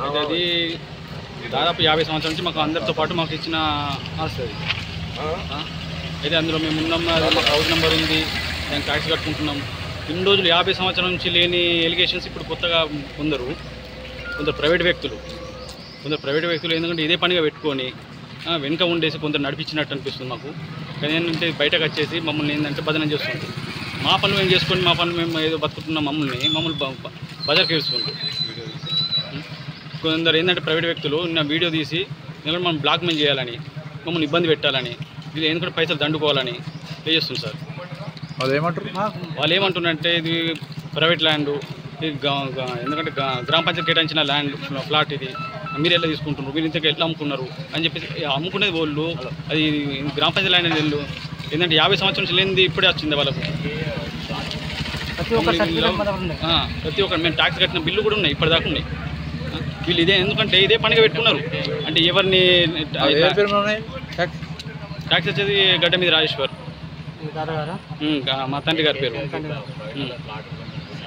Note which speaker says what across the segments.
Speaker 1: అది దాదాపు 50 సంవత్సరాల నుంచి మాకు అందరితో పాటు మాకు ఇచ్చిన ఆస్తి అది. అయితే అందులో మేము ఉన్నాం, మాకు హౌస్ నెంబర్ ఉంది, దానికి ట్యాక్స్ కట్టుకుంటున్నాం. ఇన్ని రోజులు 50 సంవత్సరాల నుంచి లేని ఎలిగేషన్స్ ఇప్పుడు కొత్తగా కొందరు ప్రైవేట్ వ్యక్తులు ఎందుకంటే ఇదే పనిగా పెట్టుకొని వెనుక ఉండేసి కొందరు నడిపించినట్టు అనిపిస్తుంది మాకు. కానీ ఏంటంటే బయటకు వచ్చేసి మమ్మల్ని ఏంటంటే బదనం చేస్తుంది. మా పనులు మేము చేసుకొని మా పనులు మేము ఏదో బతుకుతున్న మమ్మల్ని బజార్కి వేస్తుంది. కొందరు ఏంటంటే ప్రైవేట్ వ్యక్తులు నా వీడియో తీసి ఎందుకంటే మనం బ్లాక్మెయిల్ చేయాలని, మమ్మల్ని ఇబ్బంది పెట్టాలని, ఇది ఎందుకంటే పైసలు దండుకోవాలని చేస్తుంది సార్. వాళ్ళు ఏమంటున్నారంటే ఇది ప్రైవేట్ ల్యాండ్, ఇది ఎందుకంటే గ్రామ పంచాయతీ కేటాయించిన ల్యాండ్ ఫ్లాట్, ఇది మీరు ఎలా తీసుకుంటున్నారు, మీరు ఇంతకు ఎట్లా అమ్ముకున్నారు అని చెప్పేసి అమ్ముకునేది వాళ్ళు. అది గ్రామ పంచాయతీ ల్యాండ్ వెళ్ళు ఏంటంటే 50 సంవత్సరం నుంచి లేనిది ఇప్పుడే వచ్చింది వాళ్ళకు. ప్రతి ఒక్కరు మేము ట్యాక్స్ కట్టిన బిల్లు కూడా ఉన్నాయి, ఇప్పటిదాకా ఉన్నాయి. వీళ్ళు ఎందుకంటే ఇదే పనిగా పెట్టుకున్నారు. అంటే ఎవరిని ట్యాక్స్ వచ్చేది గడ్డ మీద రాజేశ్వర్, మా తండ్రి గారి పేరు.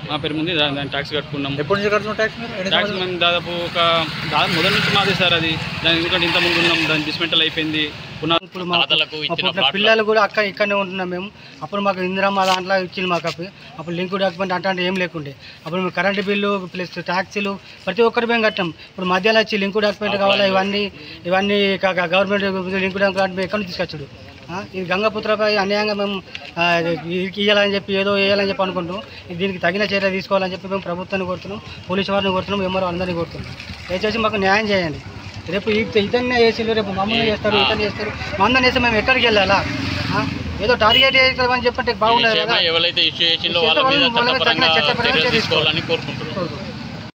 Speaker 1: మా పేరు ముందు దాని ట్యాక్స్ కట్టుకున్నాం.
Speaker 2: ఎప్పటి నుంచి కడుతున్నాం
Speaker 1: ట్యాక్స్? మేము దాదాపు మొదటి నుంచి మాదే సార్ అది. దాని ఎందుకంటే ఇంత ముందు ఉన్నాం, దాని డిస్మెంటల్ అయిపోయింది.
Speaker 3: ఇప్పుడు పిల్లలు కూడా ఇక్కడనే ఉంటున్నాం మేము. అప్పుడు మాకు ఇందిరమ్మ దాంట్లో ఇచ్చింది మాకు. అప్పుడు లింక్ డాక్యుమెంట్ అంటే ఏం లేకుండే. అప్పుడు మేము కరెంటు బిల్లు ప్లస్ ట్యాక్సీలు ప్రతి ఒక్కటి మేము కట్టాం. ఇప్పుడు మధ్యలో వచ్చి లింక్ డాక్యుమెంట్ కావాలా, ఇవన్నీ గవర్నమెంట్ లింక్ డాక్యుమెంట్ మేము ఎక్కడి నుంచి తీసుకొచ్చాడు. ఇది గంగపుత్రపై అన్యాయంగా మేము ఇవ్వాలని చెప్పి ఏదో వేయాలని చెప్పి అనుకుంటాం. దీనికి తగిన చర్య తీసుకోవాలని చెప్పి మేము ప్రభుత్వాన్ని కోరుతున్నాం, పోలీసు వారిని కోరుతున్నాం, ఎంఆర్ఓ అందరినీ కోరుతున్నాం. దయచేసి మాకు న్యాయం చేయండి. రేపు ఇతన్నే వేసిండు, రేపు మమ్మల్ని చేస్తారు, ఇతన్ని చేస్తారు. మందని వేస్తే మేము ఎక్కడికి వెళ్ళాలా? ఏదో టార్గెట్ చేస్తామని చెప్పంటే బాగుండదు కదా.
Speaker 4: ఎవరైతే ఇష్యూ చేసిందో వాళ్ళ మీద చట్టపరంగా చర్య తీసుకోవాలని కోరుకుంటున్నాం.